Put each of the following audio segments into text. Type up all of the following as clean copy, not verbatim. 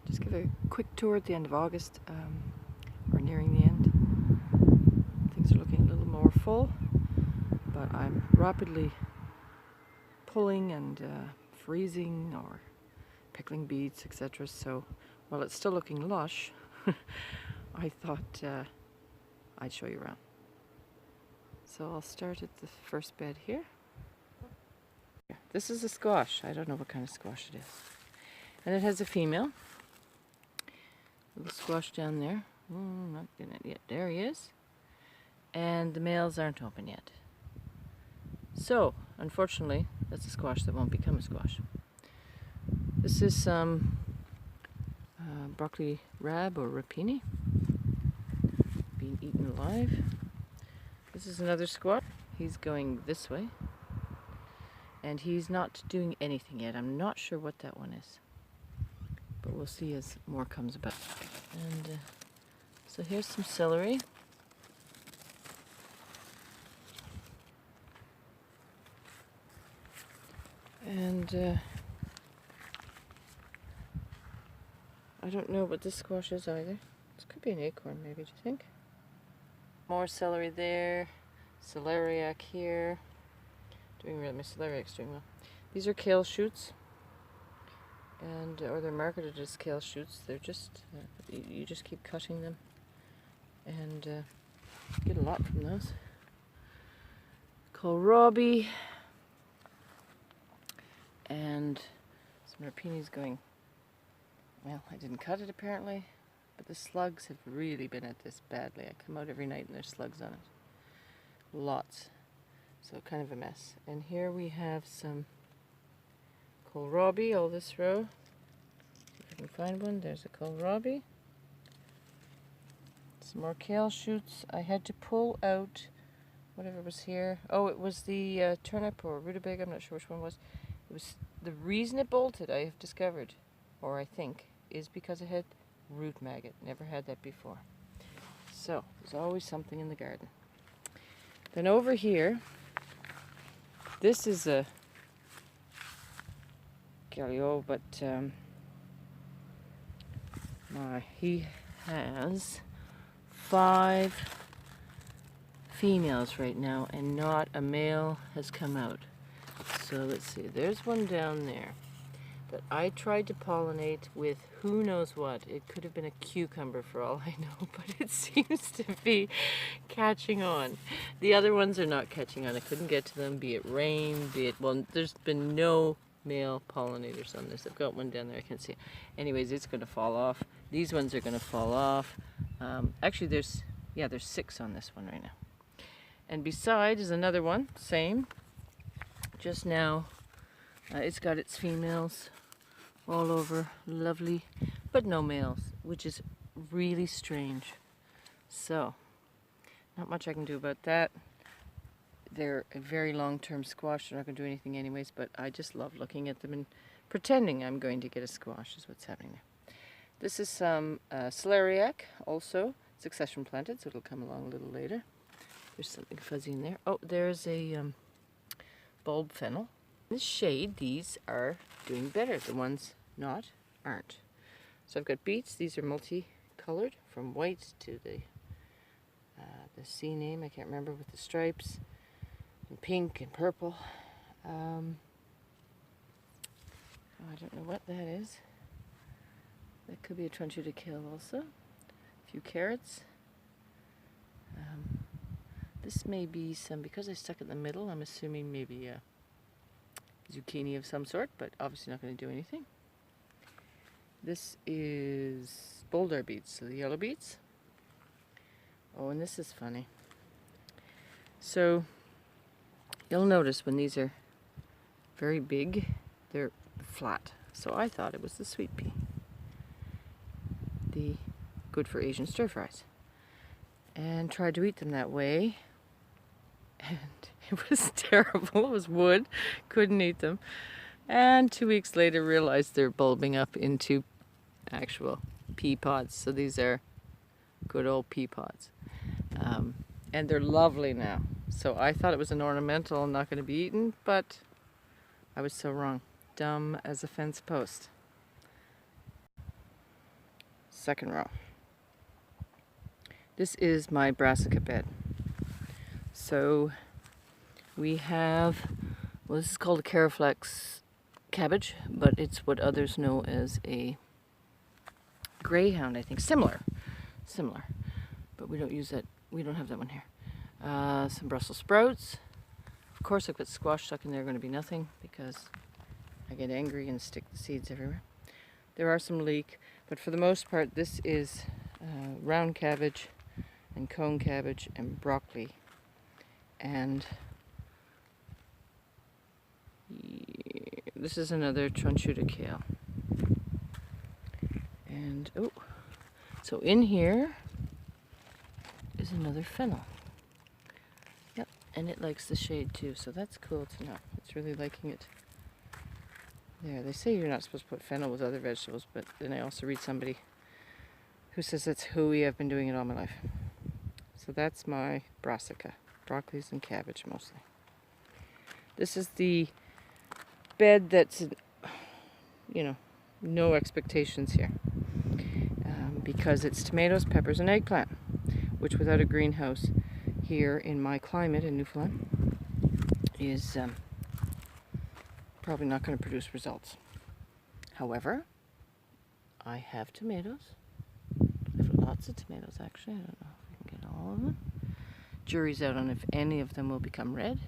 Just give a quick tour at the end of August. We're nearing the end. Things are looking a little more full, but I'm rapidly pulling and freezing or pickling beets, etc. So while it's still looking lush, I thought I'd show you around. So I'll start at the first bed here. This is a squash. I don't know what kind of squash it is. And it has a female. Little squash down there. Not in it yet. There he is. And the males aren't open yet. So, unfortunately, that's a squash that won't become a squash. This is some broccoli rab or rapini being eaten alive. This is another squash. He's going this way. And he's not doing anything yet. I'm not sure what that one is. But we'll see as more comes about. And so here's some celery. And I don't know what this squash is either. This could be an acorn maybe, do you think? More celery there. Celeriac here. My celeriac's doing well. These are kale shoots. Or they're marketed as kale shoots. They're just, you just keep cutting them. And get a lot from those. Kohlrabi. And some rapini's going, well, I didn't cut it apparently, but the slugs have really been at this badly. I come out every night and there's slugs on it. Lots. So kind of a mess. And here we have some kohlrabi, all this row. See if I can find one. There's a kohlrabi. Some more kale shoots. I had to pull out whatever was here. Oh, it was the turnip or rutabaga. I'm not sure which one it was. It was the reason it bolted, I have discovered, or I think, is because it had root maggot. Never had that before. So there's always something in the garden. Then over here, this is a Gallio, but he has 5 females right now, and not a male has come out. So let's see, there's one down there that I tried to pollinate with who knows what. It could have been a cucumber for all I know, but it seems to be catching on. The other ones are not catching on. I couldn't get to them, be it rain, be it, well, there's been no male pollinators on this. I've got one down there, I can't see it. Anyways, it's going to fall off. These ones are going to fall off. Actually, there's 6 on this one right now. And beside is another one, same. Just now, it's got its females all over, lovely, but no males, which is really strange. So, not much I can do about that. They're a very long-term squash. They're not going to do anything anyways, but I just love looking at them and pretending I'm going to get a squash is what's happening there. This is some celeriac, also succession planted, so it'll come along a little later. There's something fuzzy in there. Oh, there's a bulb fennel. In this shade, these are doing better. The ones not aren't. So I've got beets. These are multicolored, from white to the C name I can't remember, with the stripes, and pink and purple. I don't know what that is. That could be a Tranchuta kale also. A few carrots. This may be some, because I stuck it in the middle, I'm assuming maybe a zucchini of some sort, but obviously not going to do anything. This is boulder beets, so the yellow beets. Oh, and this is funny. So, you'll notice when these are very big, they're flat. So I thought it was the sweet pea. The good for Asian stir fries. And tried to eat them that way. And it was terrible. It was wood. Couldn't eat them. And 2 weeks later realized they're bulbing up into actual pea pods. So these are good old pea pods. And they're lovely now. So I thought it was an ornamental and not going to be eaten, but I was so wrong. Dumb as a fence post. second row. This is my brassica bed. So we have, well, this is called a Caraflex cabbage, but it's what others know as a greyhound, I think. Similar, but we don't use that. We don't have that one here. Some Brussels sprouts. Of course, I've got squash stuck in there. Going to be nothing because I get angry and stick the seeds everywhere. There are some leek, but for the most part, this is round cabbage and cone cabbage and broccoli, and this is another Tronchuta kale. And oh, so in here is another fennel. Yep, and it likes the shade too, so that's cool to know. It's really liking it. There, they say you're not supposed to put fennel with other vegetables, but then I also read somebody who says that's hooey. I've been doing it all my life. So that's my brassica, broccolis and cabbage mostly. This is the bed that's, you know, no expectations here. Because it's tomatoes, peppers, and eggplant, which without a greenhouse here in my climate in Newfoundland is probably not going to produce results. However, I have tomatoes. I have lots of tomatoes actually. I don't know if I can get all of them. Jury's out on if any of them will become red.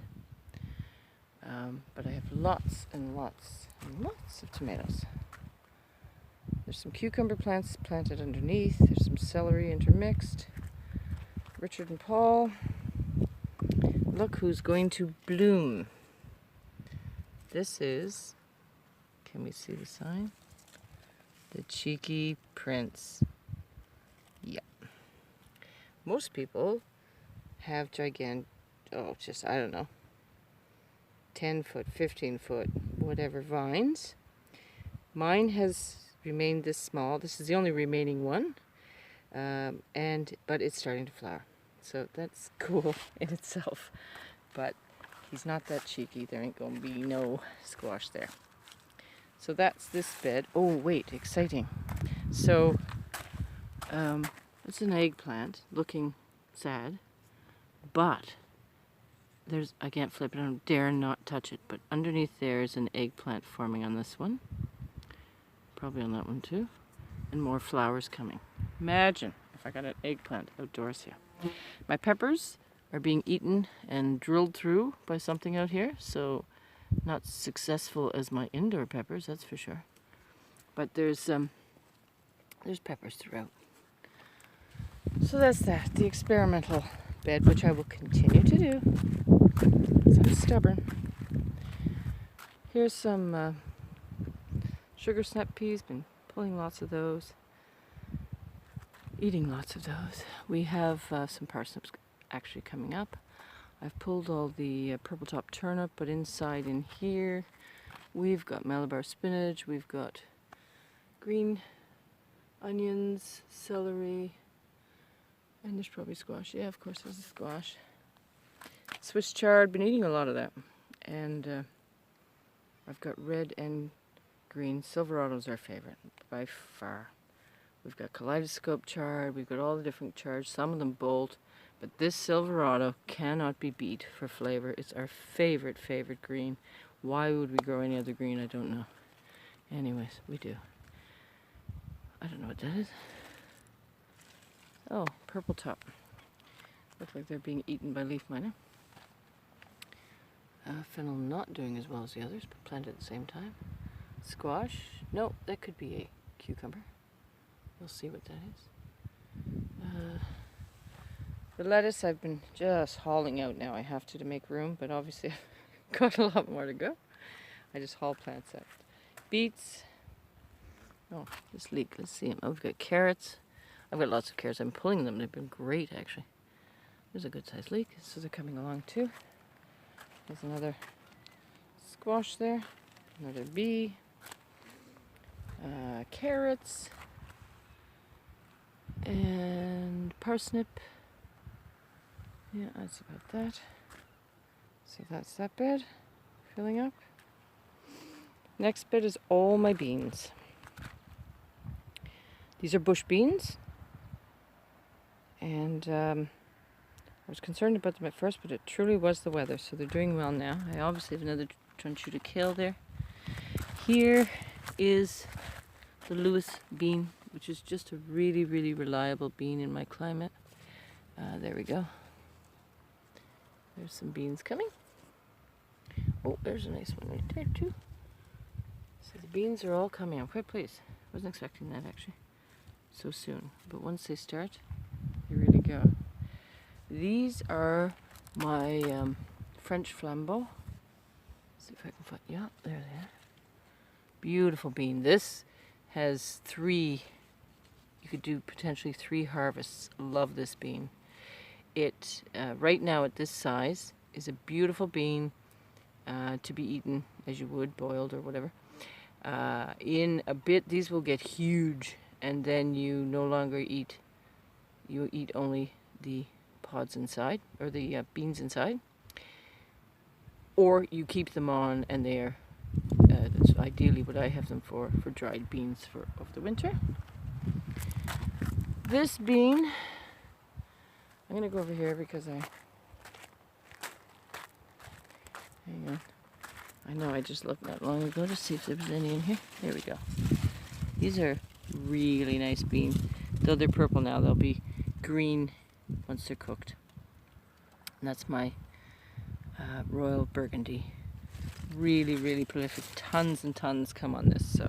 But I have lots and lots and lots of tomatoes. There's some cucumber plants planted underneath. There's some celery intermixed. Richard and Paul. Look who's going to bloom. This is, can we see the sign? The Cheeky Prince. Yeah. Most people have gigantic, I don't know, 10 foot, 15 foot, whatever vines. Mine has remained this small. This is the only remaining one, but it's starting to flower, so that's cool in itself. But he's not that cheeky. There ain't gonna be no squash there. So that's this bed. Oh wait, exciting. So it's an eggplant looking sad, but I can't flip it. I don't dare not touch it, but underneath there is an eggplant forming on this one. Probably on that one too. And more flowers coming. Imagine if I got an eggplant outdoors here. My peppers are being eaten and drilled through by something out here, so not successful as my indoor peppers, that's for sure. But there's peppers throughout. So that's that, the experimental bed, which I will continue to do, because I'm stubborn. Here's some sugar snap peas, been pulling lots of those, eating lots of those. We have some parsnips actually coming up. I've pulled all the purple top turnip, but inside in here we've got Malabar spinach, we've got green onions, celery, and there's probably squash. Yeah, of course there's a squash. Swiss chard, been eating a lot of that. And I've got red and green. Silverado's our favorite by far. We've got kaleidoscope chard, we've got all the different chards, some of them bold, but this Silverado cannot be beat for flavor. It's our favorite green. Why would we grow any other green? I don't know. Anyways, we do. I don't know what that is. Oh, purple top. Look like they're being eaten by leaf miner. Fennel not doing as well as the others, but planted at the same time. Squash. No, that could be a cucumber. We'll see what that is. The lettuce I've been just hauling out now. I have to make room, but obviously I've got a lot more to go. I just haul plants out. Beets. Oh, this leek. Let's see them. Oh, we've got carrots. I've got lots of carrots. I'm pulling them. They've been great, actually. There's a good sized leek. So they're coming along too. There's another squash there. Another bee. Carrots. And parsnip. Yeah, that's about that. So that's that bed filling up. Next bed is all my beans. These are bush beans, and I was concerned about them at first, but it truly was the weather, so they're doing well now. I obviously have another Tranchuta kale there. Here is the Lewis bean, which is just a really, really reliable bean in my climate. There we go. There's some beans coming. Oh, there's a nice one right there too. So the beans are all coming. I'm quite pleased. Wasn't expecting that actually so soon, but once they start, they really go. These are my French flambeau. See if I can find. Yeah, there they are. Beautiful bean. This has 3. You could do potentially 3 harvests. Love this bean. It right now at this size is a beautiful bean to be eaten as you would, boiled or whatever. In a bit, these will get huge, and then you no longer eat. You eat only the pods inside, or the beans inside, or you keep them on, and they are. That's ideally what I have them for dried beans of the winter. This bean, I'm going to go over here because hang on. I know I just looked not long ago to see if there was any in here. There we go. These are really nice beans. Though they're purple now, they'll be green once they're cooked. And that's my Royal Burgundy. Really, really prolific. Tons and tons come on this, so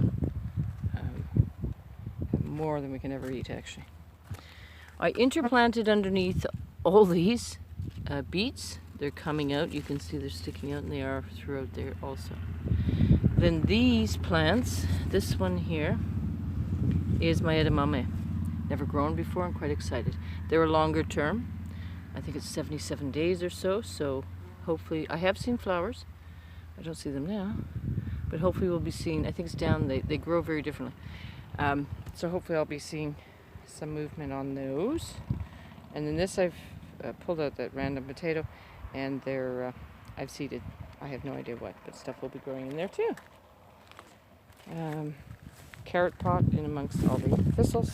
more than we can ever eat actually. I interplanted underneath all these beets. They're coming out. You can see they're sticking out, and they are throughout there also. Then these plants, this one here is my edamame. Never grown before. I'm quite excited. They're a longer term. I think it's 77 days or so. So hopefully, I have seen flowers. I don't see them now, but hopefully we'll be seeing. I think it's down. They grow very differently. So hopefully I'll be seeing some movement on those. And then this I've pulled out that random potato, and they're I've seeded. I have no idea what, but stuff will be growing in there too. Carrot pot in amongst all the thistles.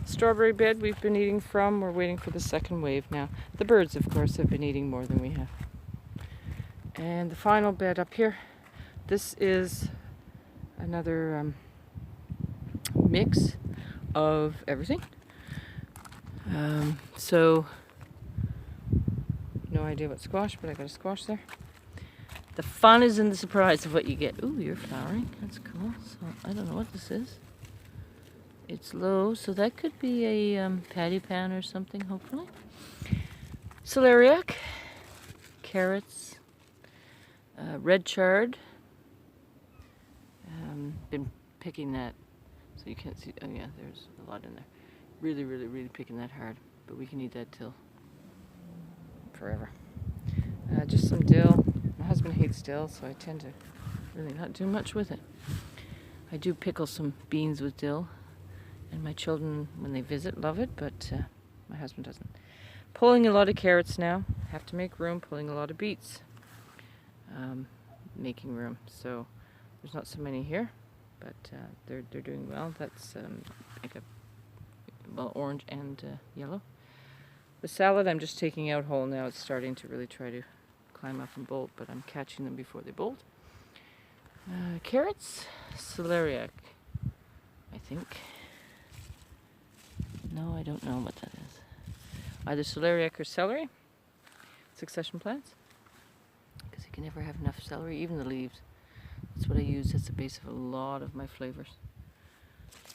Strawberry bed we've been eating from. We're waiting for the second wave now. The birds, of course, have been eating more than we have. And the final bed up here. This is another mix of everything. So no idea what squash, but I got a squash there. The fun is in the surprise of what you get. Ooh, you're flowering. That's cool. So I don't know what this is. It's low, so that could be a patty pan or something, hopefully. Celeriac, carrots, red chard. Been picking that, so you can't see. Oh yeah, there's a lot in there. Really, really, really picking that hard, but we can eat that till forever. Just some dill. My husband hates dill, so I tend to really not do much with it. I do pickle some beans with dill, and my children, when they visit, love it, but my husband doesn't. Pulling a lot of carrots now. Have to make room. Pulling a lot of beets. Making room. So there's not so many here, but they're doing well. That's like orange and yellow. The salad I'm just taking out whole now. It's starting to really try to climb up and bolt, but I'm catching them before they bolt. Carrots, celeriac, I think. No, I don't know what that is. Either celeriac or celery. Succession plants. Because you can never have enough celery, even the leaves. That's what I use. That's the base of a lot of my flavors.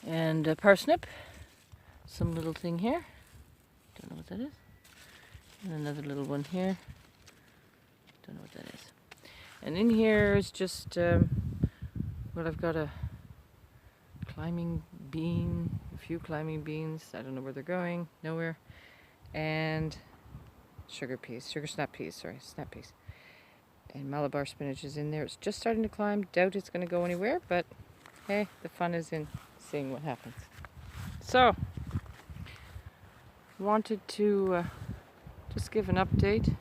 And parsnip. Some little thing here. Don't know what that is. And another little one here. Don't know what that is. And in here is just, well, I've got a climbing bean, a few climbing beans. I don't know where they're going, nowhere. And sugar snap peas. And Malabar spinach is in there. It's just starting to climb. Doubt it's going to go anywhere, but hey, the fun is in seeing what happens. So, wanted to just give an update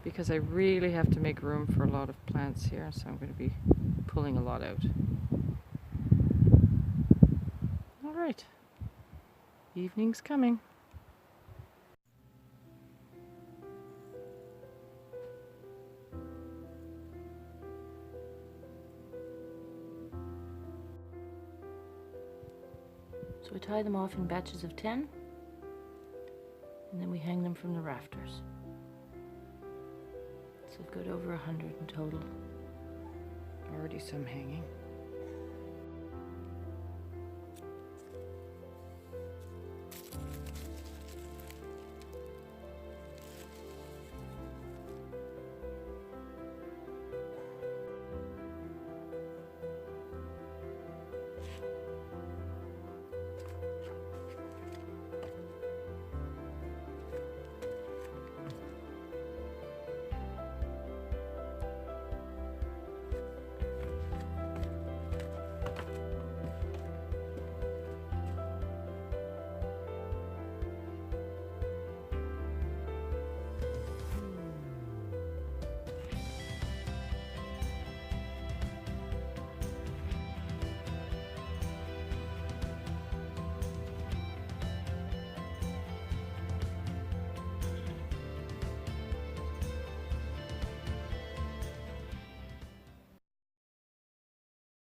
because I really have to make room for a lot of plants here, so I'm going to be pulling a lot out. All right. Evening's coming. So I tie them off in batches of 10, and then we hang them from the rafters. So I've got over 100 in total. Already some hanging.